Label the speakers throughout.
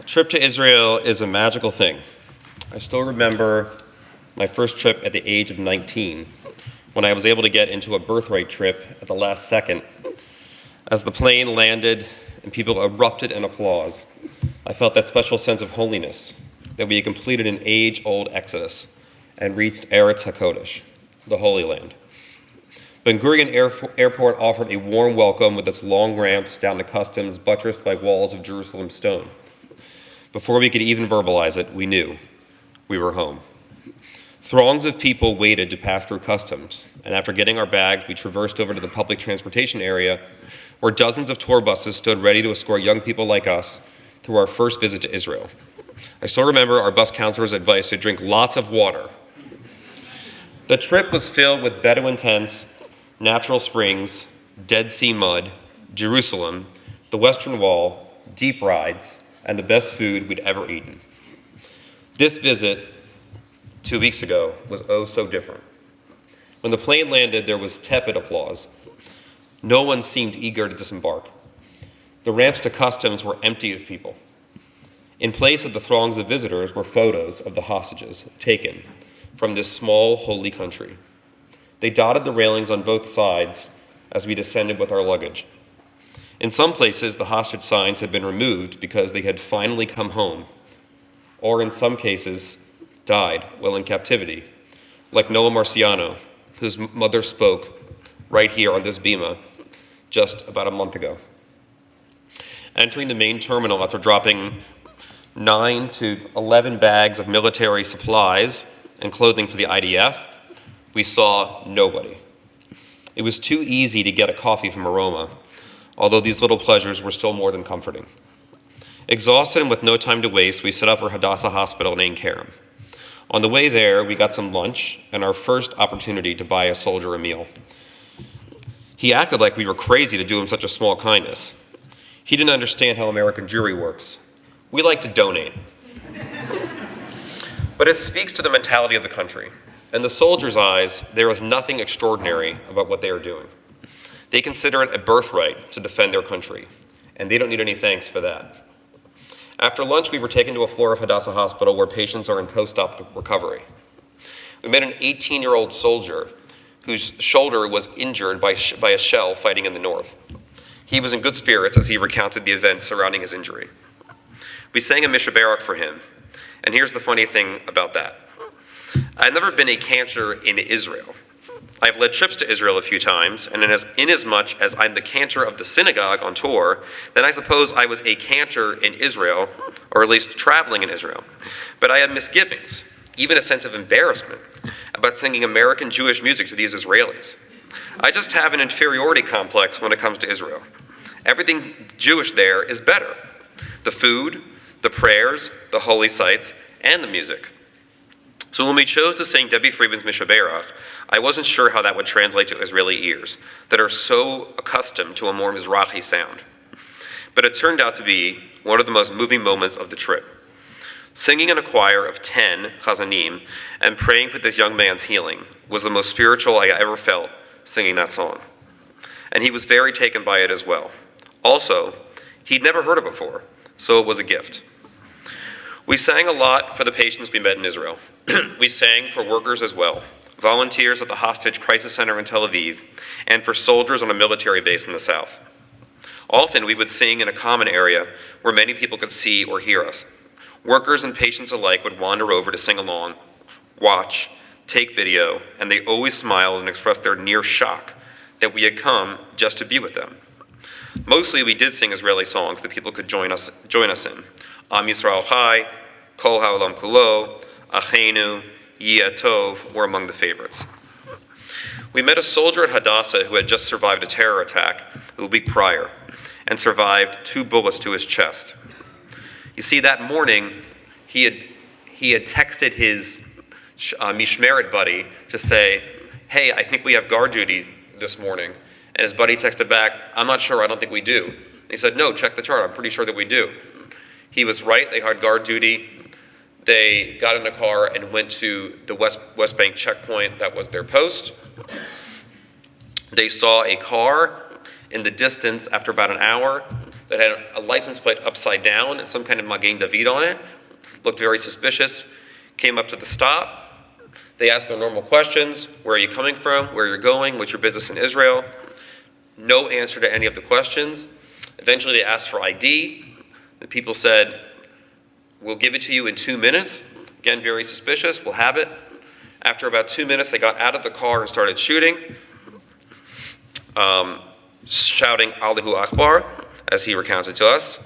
Speaker 1: Trip to Israel is a magical thing. I still remember my first trip at the age of 19, when I was able to get into a birthright trip at the last second. As the plane landed and people erupted in applause, I felt that special sense of holiness, that we had completed an age-old exodus and reached Eretz HaKodesh, the Holy Land. Ben Gurion Airport offered a warm welcome with its long ramps down to customs buttressed by walls of Jerusalem stone. Before we could even verbalize it, we knew we were home. Throngs of people waited to pass through customs, and after getting our bags, we traversed over to the public transportation area where dozens of tour buses stood ready to escort young people like us through our first visit to Israel. I still remember our bus counselor's advice to drink lots of water. The trip was filled with Bedouin tents, natural springs, Dead Sea mud, Jerusalem, the Western Wall, jeep rides, and the best food we'd ever eaten. This visit 2 weeks ago was oh so different. When the plane landed, there was tepid applause. No one seemed eager to disembark. The ramps to customs were empty of people. In place of the throngs of visitors were photos of the hostages taken from this small, holy country. They dotted the railings on both sides as we descended with our luggage. In some places, the hostage signs had been removed because they had finally come home, or in some cases, died while in captivity, like Noah Marciano, whose mother spoke right here on this bima just about a month ago. Entering the main terminal after dropping 9 to 11 bags of military supplies and clothing for the IDF, we saw nobody. It was too easy to get a coffee from Aroma, although these little pleasures were still more than comforting. Exhausted and with no time to waste, we set out for Hadassah Hospital in Ein Kerem. On the way there, we got some lunch and our first opportunity to buy a soldier a meal. He acted like we were crazy to do him such a small kindness. He didn't understand how American Jewry works. We like to donate. But it speaks to the mentality of the country. In the soldiers' eyes, there is nothing extraordinary about what they are doing. They consider it a birthright to defend their country, and they don't need any thanks for that. After lunch, we were taken to a floor of Hadassah Hospital where patients are in post-op recovery. We met an 18-year-old soldier whose shoulder was injured by a shell fighting in the north. He was in good spirits as he recounted the events surrounding his injury. We sang a Mishaberak for him, and here's the funny thing about that. I've never been a cantor in Israel. I've led trips to Israel a few times, and inasmuch as I'm the cantor of the synagogue on tour, then I suppose I was a cantor in Israel, or at least traveling in Israel. But I had misgivings, even a sense of embarrassment, about singing American Jewish music to these Israelis. I just have an inferiority complex when it comes to Israel. Everything Jewish there is better. The food, the prayers, the holy sites, and the music. So when we chose to sing Debbie Friedman's Mishaberach, I wasn't sure how that would translate to Israeli ears that are so accustomed to a more Mizrahi sound. But it turned out to be one of the most moving moments of the trip. Singing in a choir of 10 chazanim and praying for this young man's healing was the most spiritual I ever felt singing that song. And he was very taken by it as well. Also, he'd never heard it before, so it was a gift. We sang a lot for the patients we met in Israel. We sang for workers as well, volunteers at the Hostage Crisis Center in Tel Aviv, and for soldiers on a military base in the south. Often we would sing in a common area where many people could see or hear us. Workers and patients alike would wander over to sing along, watch, take video, and they always smiled and expressed their near shock that we had come just to be with them. Mostly we did sing Israeli songs that people could join us in. Am Yisrael Chai, Kol Ha'olam Kulo, Achenu, Yeh Tov were among the favorites. We met a soldier at Hadassah who had just survived a terror attack a week prior and survived 2 bullets to his chest. You see, that morning, he had texted his Mishmeret buddy to say, hey, I think we have guard duty this morning. And his buddy texted back, I'm not sure, I don't think we do. And he said, no, check the chart, I'm pretty sure that we do. He was right, they had guard duty. They got in a car and went to the West Bank checkpoint that was their post. They saw a car in the distance after about an hour that had a license plate upside down and some kind of Magen David on it. Looked very suspicious. Came up to the stop. They asked their normal questions. Where are you coming from? Where you're going? What's your business in Israel? No answer to any of the questions. Eventually they asked for ID. The people said, we'll give it to you in 2 minutes. Again, very suspicious. We'll have it. After about 2 minutes, they got out of the car and started shooting, shouting Allahu Akbar, as he recounted to us.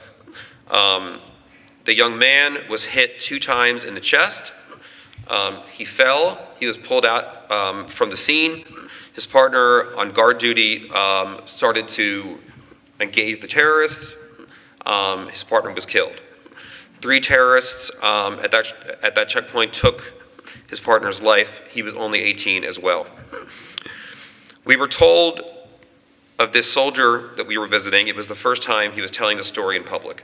Speaker 1: The young man was hit 2 times in the chest. He fell. He was pulled out from the scene. His partner on guard duty started to engage the terrorists. His partner was killed. 3 terrorists at that checkpoint took his partner's life. He was only 18 as well. We were told of this soldier that we were visiting. It was the first time he was telling the story in public.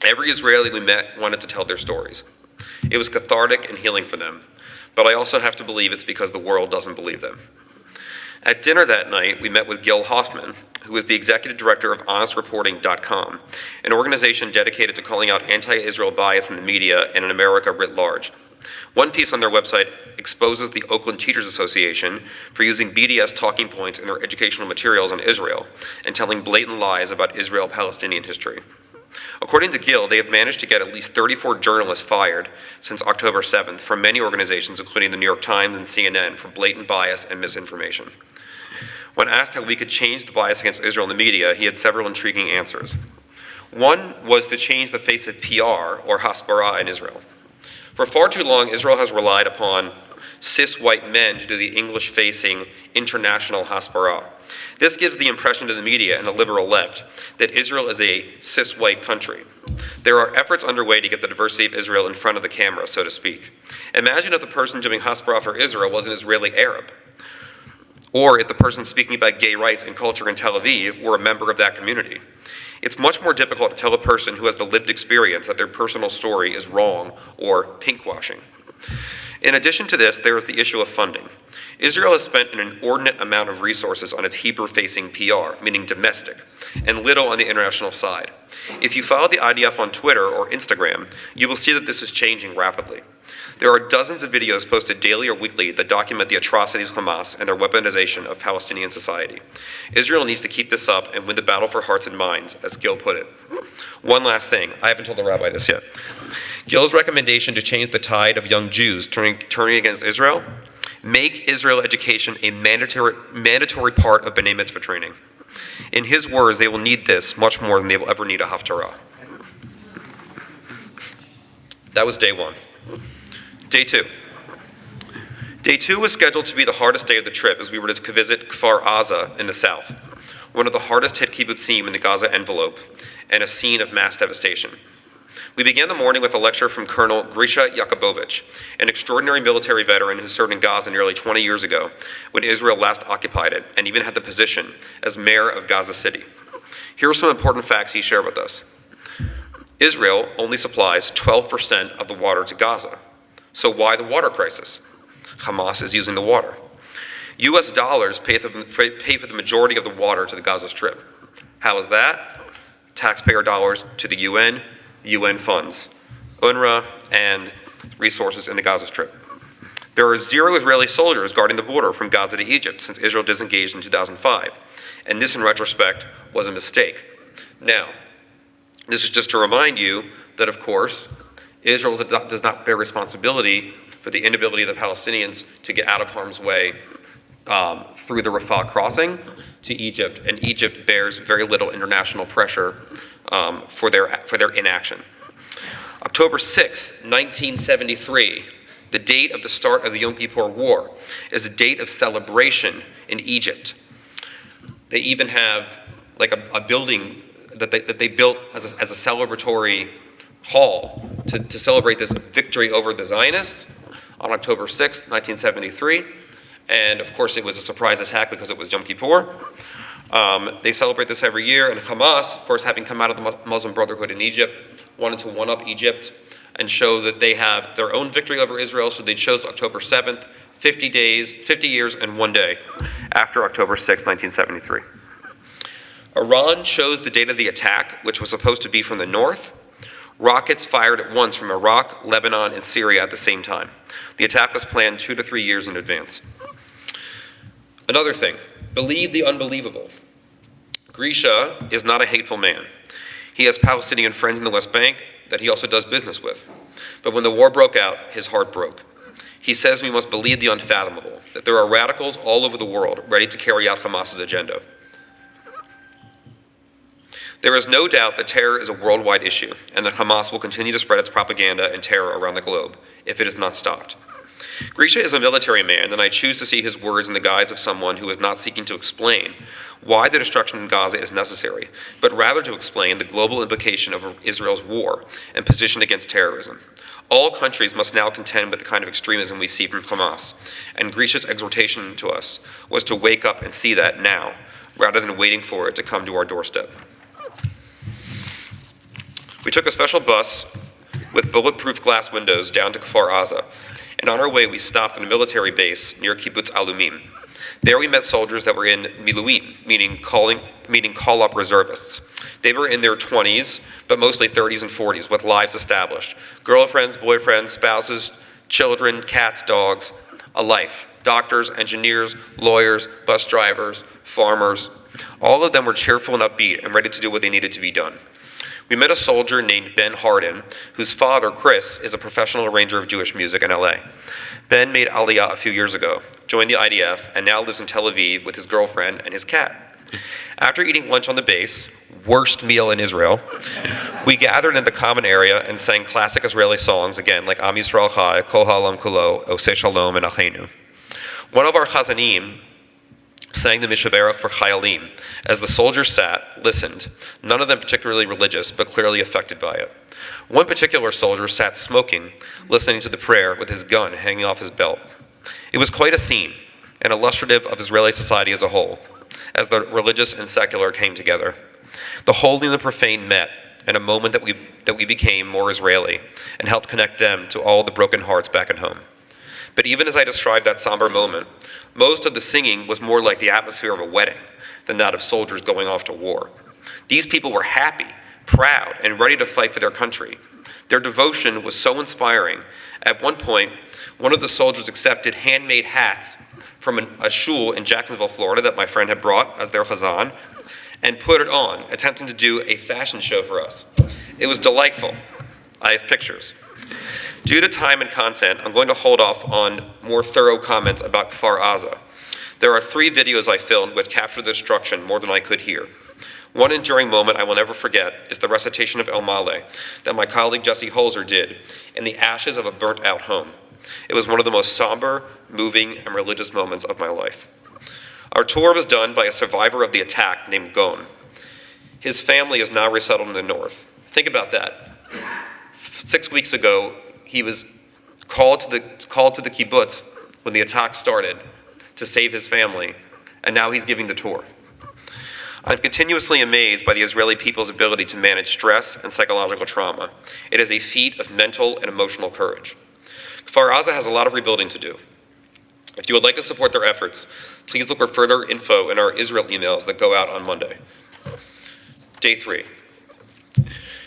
Speaker 1: Every Israeli we met wanted to tell their stories. It was cathartic and healing for them, but I also have to believe it's because the world doesn't believe them. At dinner that night, we met with Gil Hoffman, who is the executive director of HonestReporting.com, an organization dedicated to calling out anti-Israel bias in the media and in America writ large. One piece on their website exposes the Oakland Teachers Association for using BDS talking points in their educational materials on Israel and telling blatant lies about Israel-Palestinian history. According to Gil, they have managed to get at least 34 journalists fired since October 7th from many organizations, including the New York Times and CNN, for blatant bias and misinformation. When asked how we could change the bias against Israel in the media, he had several intriguing answers. One was to change the face of PR, or hasbara, in Israel. For far too long, Israel has relied upon cis white men to do the English-facing international hasbara. This gives the impression to the media and the liberal left that Israel is a cis white country. There are efforts underway to get the diversity of Israel in front of the camera, so to speak. Imagine if the person doing hasbara for Israel was an Israeli Arab, or if the person speaking about gay rights and culture in Tel Aviv were a member of that community. It's much more difficult to tell a person who has the lived experience that their personal story is wrong or pinkwashing. In addition to this, there is the issue of funding. Israel has spent an inordinate amount of resources on its Hebrew-facing PR, meaning domestic, and little on the international side. If you follow the IDF on Twitter or Instagram, you will see that this is changing rapidly. There are dozens of videos posted daily or weekly that document the atrocities of Hamas and their weaponization of Palestinian society. Israel needs to keep this up and win the battle for hearts and minds, as Gil put it. One last thing, I haven't told the rabbi this yet. Gil's recommendation to change the tide of young Jews turning against Israel: make Israel education a mandatory part of B'nai Mitzvah training. In his words, they will need this much more than they will ever need a haftarah. That was day 1. Day 2. Day 2 was scheduled to be the hardest day of the trip, as we were to visit Kfar Aza in the south, one of the hardest hit kibbutzim in the Gaza envelope, and a scene of mass devastation. We began the morning with a lecture from Colonel Grisha Yakubovich, an extraordinary military veteran who served in Gaza nearly 20 years ago when Israel last occupied it and even had the position as mayor of Gaza City. Here are some important facts he shared with us. Israel only supplies 12% of the water to Gaza. So why the water crisis? Hamas is using the water. US dollars pay for the majority of the water to the Gaza Strip. How is that? Taxpayer dollars to the UN funds UNRWA and resources in the Gaza Strip. There are 0 Israeli soldiers guarding the border from Gaza to Egypt since Israel disengaged in 2005. And this, in retrospect, was a mistake. Now, this is just to remind you that, of course, Israel does not bear responsibility for the inability of the Palestinians to get out of harm's way through the Rafah crossing to Egypt, and Egypt bears very little international pressure for their inaction. October 6th, 1973, the date of the start of the Yom Kippur War, is a date of celebration in Egypt. They even have like a building that they built as a celebratory hall to celebrate this victory over the Zionists on October 6th, 1973. And of course, it was a surprise attack because it was Yom Kippur. They celebrate this every year, and Hamas, of course, having come out of the Muslim Brotherhood in Egypt, wanted to one-up Egypt and show that they have their own victory over Israel, so they chose October 7th, 50 years and 1 day after October 6th, 1973. Iran chose the date of the attack, which was supposed to be from the north. Rockets fired at once from Iraq, Lebanon, and Syria at the same time. The attack was planned 2 to 3 years in advance. Another thing, believe the unbelievable. Grisha is not a hateful man. He has Palestinian friends in the West Bank that he also does business with. But when the war broke out, his heart broke. He says we must believe the unfathomable, that there are radicals all over the world ready to carry out Hamas's agenda. There is no doubt that terror is a worldwide issue, and that Hamas will continue to spread its propaganda and terror around the globe if it is not stopped. Grisha is a military man, and I choose to see his words in the guise of someone who is not seeking to explain why the destruction in Gaza is necessary, but rather to explain the global implication of Israel's war and position against terrorism. All countries must now contend with the kind of extremism we see from Hamas, and Grisha's exhortation to us was to wake up and see that now, rather than waiting for it to come to our doorstep. We took a special bus with bulletproof glass windows down to Kfar Aza, and on our way we stopped at a military base near Kibbutz Alumim. There we met soldiers that were in Miluim, meaning call-up reservists. They were in their 20s, but mostly 30s and 40s, with lives established. Girlfriends, boyfriends, spouses, children, cats, dogs, a life. Doctors, engineers, lawyers, bus drivers, farmers. All of them were cheerful and upbeat and ready to do what they needed to be done. We met a soldier named Ben Hardin, whose father, Chris, is a professional arranger of Jewish music in LA. Ben made Aliyah a few years ago, joined the IDF, and now lives in Tel Aviv with his girlfriend and his cat. After eating lunch on the base, worst meal in Israel, we gathered in the common area and sang classic Israeli songs, again, like Am Yisrael Chai, Kol Ha'olam Kulo, Oseh Shalom, and Achenu. One of our Chazanim sang the Mishaberach for Chayalim. As the soldiers sat, listened, none of them particularly religious, but clearly affected by it. One particular soldier sat smoking, listening to the prayer with his gun hanging off his belt. It was quite a scene, and illustrative of Israeli society as a whole, as the religious and secular came together. The holy and the profane met, in a moment that we became more Israeli, and helped connect them to all the broken hearts back at home. But even as I described that somber moment, most of the singing was more like the atmosphere of a wedding than that of soldiers going off to war. These people were happy, proud, and ready to fight for their country. Their devotion was so inspiring. At one point, one of the soldiers accepted handmade hats from a shul in Jacksonville, Florida that my friend had brought as their Hazzan, and put it on, attempting to do a fashion show for us. It was delightful. I have pictures. Due to time and content, I'm going to hold off on more thorough comments about Kfar Aza. There are 3 videos I filmed which capture the destruction more than I could hear. One enduring moment I will never forget is the recitation of El Male that my colleague Jesse Holzer did in the ashes of a burnt-out home. It was one of the most somber, moving, and religious moments of my life. Our tour was done by a survivor of the attack named Gon. His family is now resettled in the north. Think about that. 6 weeks ago, he was called to the kibbutz when the attack started to save his family, and now he's giving the tour. I'm continuously amazed by the Israeli people's ability to manage stress and psychological trauma. It is a feat of mental and emotional courage. Kfar Aza has a lot of rebuilding to do. If you would like to support their efforts, please look for further info in our Israel emails that go out on Monday. Day 3.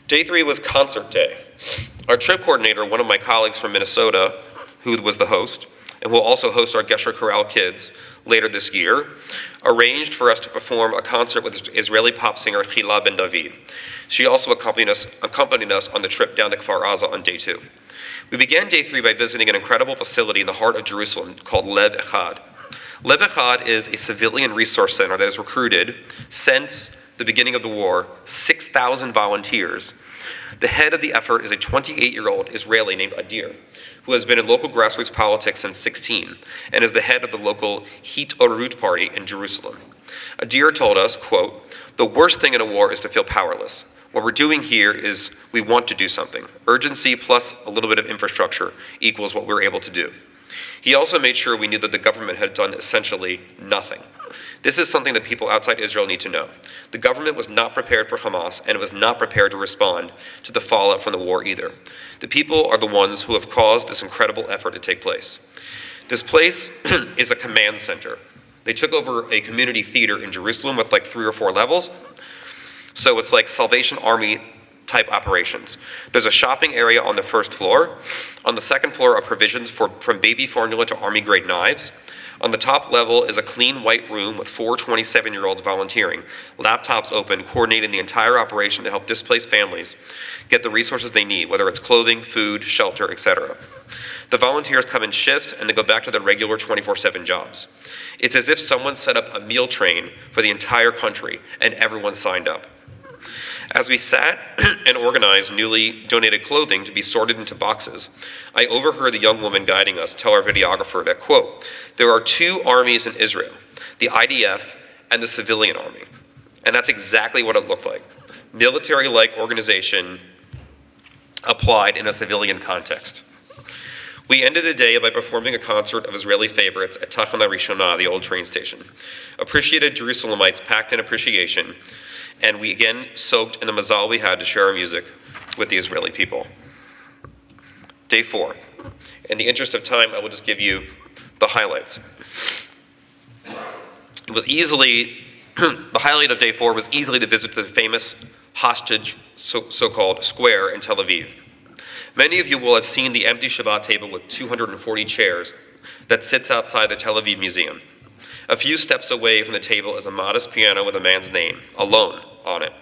Speaker 1: Day 3 was concert day. Our trip coordinator, one of my colleagues from Minnesota, who was the host, and will also host our Gesher Chorale Kids later this year, arranged for us to perform a concert with Israeli pop singer Hila Ben David. She also accompanied us on the trip down to Kfar Aza on day 2. We began day 3 by visiting an incredible facility in the heart of Jerusalem called Lev Echad. Lev Echad is a civilian resource center that has recruited, since the beginning of the war, 6,000 volunteers. The head of the effort is a 28-year-old Israeli named Adir, who has been in local grassroots politics since 16 and is the head of the local Hit Orut party in Jerusalem. Adir told us, quote, "The worst thing in a war is to feel powerless. What we're doing here is we want to do something. Urgency plus a little bit of infrastructure equals what we're able to do." He also made sure we knew that the government had done essentially nothing. This is something that people outside Israel need to know. The government was not prepared for Hamas, and it was not prepared to respond to the fallout from the war either. The people are the ones who have caused this incredible effort to take place. This place is a command center. They took over a community theater in Jerusalem with like 3 or 4 levels. So it's like Salvation Army type operations. There's a shopping area on the first floor. On the second floor are provisions from baby formula to army grade knives. On the top level is a clean white room with 4 27-year-olds volunteering, laptops open, coordinating the entire operation to help displaced families get the resources they need, whether it's clothing, food, shelter, etc. The volunteers come in shifts and they go back to their regular 24/7 jobs. It's as if someone set up a meal train for the entire country and everyone signed up. As we sat and organized newly donated clothing to be sorted into boxes, I overheard the young woman guiding us tell our videographer that, quote, there are 2 armies in Israel, the IDF and the civilian army. And that's exactly what it looked like. Military-like organization applied in a civilian context. We ended the day by performing a concert of Israeli favorites at Tachana Rishona, the old train station. Appreciated Jerusalemites packed in appreciation, and we again soaked in the mazal we had to share our music with the Israeli people. Day 4. In the interest of time, I will just give you the highlights. It was easily, the highlight of day 4 was easily the visit to the famous hostage, so-called square in Tel Aviv. Many of you will have seen the empty Shabbat table with 240 chairs that sits outside the Tel Aviv Museum. A few steps away from the table is a modest piano with a man's name, Alone, on it.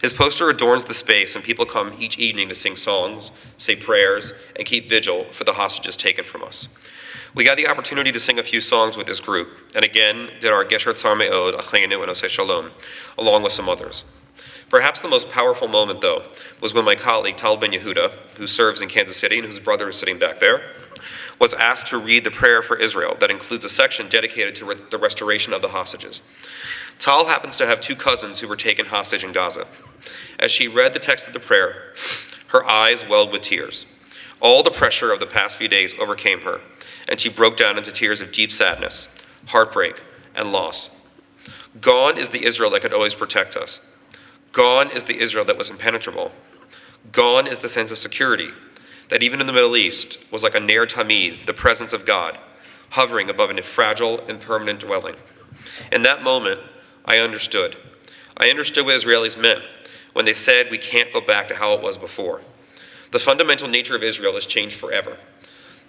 Speaker 1: His poster adorns the space, and people come each evening to sing songs, say prayers, and keep vigil for the hostages taken from us. We got the opportunity to sing a few songs with this group, and again did our Gesher Tzar Me'od, Achleinu, and Oseh Shalom, along with some others. Perhaps the most powerful moment, though, was when my colleague, Tal Ben Yehuda, who serves in Kansas City and whose brother is sitting back there, was asked to read the prayer for Israel that includes a section dedicated to the restoration of the hostages. Tal happens to have 2 cousins who were taken hostage in Gaza. As she read the text of the prayer, her eyes welled with tears. All the pressure of the past few days overcame her, and she broke down into tears of deep sadness, heartbreak, and loss. Gone is the Israel that could always protect us. Gone is the Israel that was impenetrable. Gone is the sense of security that even in the Middle East was like a Ner Tamid, the presence of God, hovering above a fragile and permanent dwelling. In that moment, I understood. I understood what Israelis meant when they said we can't go back to how it was before. The fundamental nature of Israel has changed forever.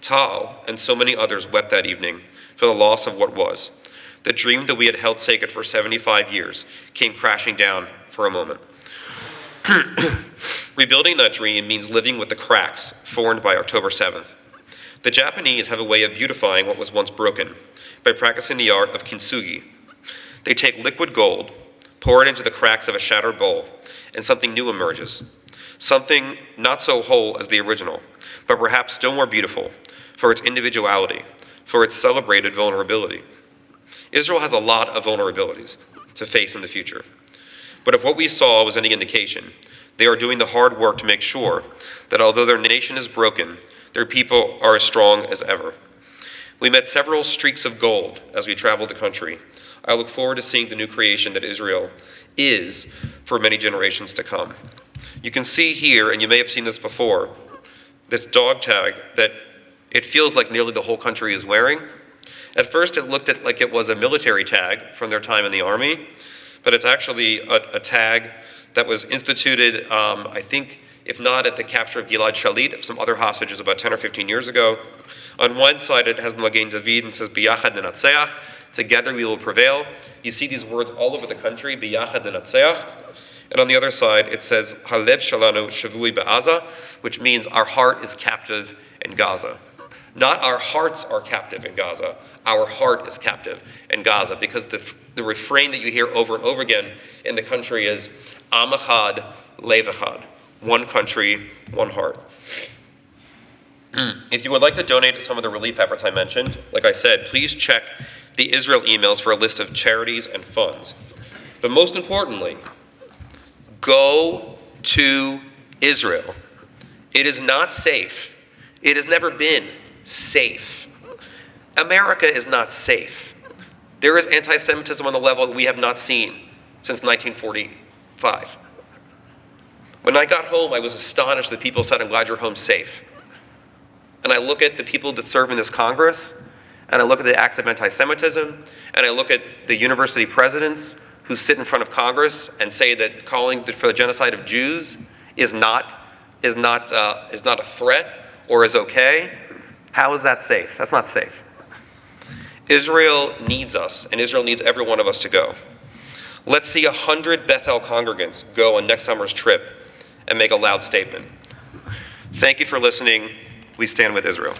Speaker 1: Tal and so many others wept that evening for the loss of what was. The dream that we had held sacred for 75 years came crashing down for a moment. Rebuilding that dream means living with the cracks formed by October 7th. The Japanese have a way of beautifying what was once broken by practicing the art of kintsugi. They take liquid gold, pour it into the cracks of a shattered bowl, and something new emerges. Something not so whole as the original, but perhaps still more beautiful for its individuality, for its celebrated vulnerability. Israel has a lot of vulnerabilities to face in the future. But if what we saw was any indication, they are doing the hard work to make sure that although their nation is broken, their people are as strong as ever. We met several streaks of gold as we traveled the country. I look forward to seeing the new creation that Israel is for many generations to come. You can see here, and you may have seen this before, this dog tag that it feels like nearly the whole country is wearing. At first it looked like it was a military tag from their time in the army, but it's actually a tag that was instituted, I think, if not at the capture of Gilad Shalit, of some other hostages about 10 or 15 years ago. On one side it has the Magen David and says, Biyachad Nenatzeach, together we will prevail. You see these words all over the country, Biyachad Nenatzeach. And on the other side it says, Halev Shalanu Shavui Be'aza, which means our heart is captive in Gaza. Not our hearts are captive in Gaza, our heart is captive in Gaza, because the refrain that you hear over and over again in the country is Am Echad, Lev Echad, one country, one heart. If you would like to donate to some of the relief efforts I mentioned, like I said, please check the Israel emails for a list of charities and funds. But most importantly, go to Israel. It is not safe. It has never been safe. America is not safe. There is anti-Semitism on the level that we have not seen since 1945. When I got home, I was astonished that people said, I'm glad you're home safe. And I look at the people that serve in this Congress, and I look at the acts of anti-Semitism, and I look at the university presidents who sit in front of Congress and say that calling for the genocide of Jews is not a threat or is okay, how is that safe? That's not safe. Israel needs us, and Israel needs every one of us to go. Let's see 100 Bethel congregants go on next summer's trip and make a loud statement. Thank you for listening. We stand with Israel.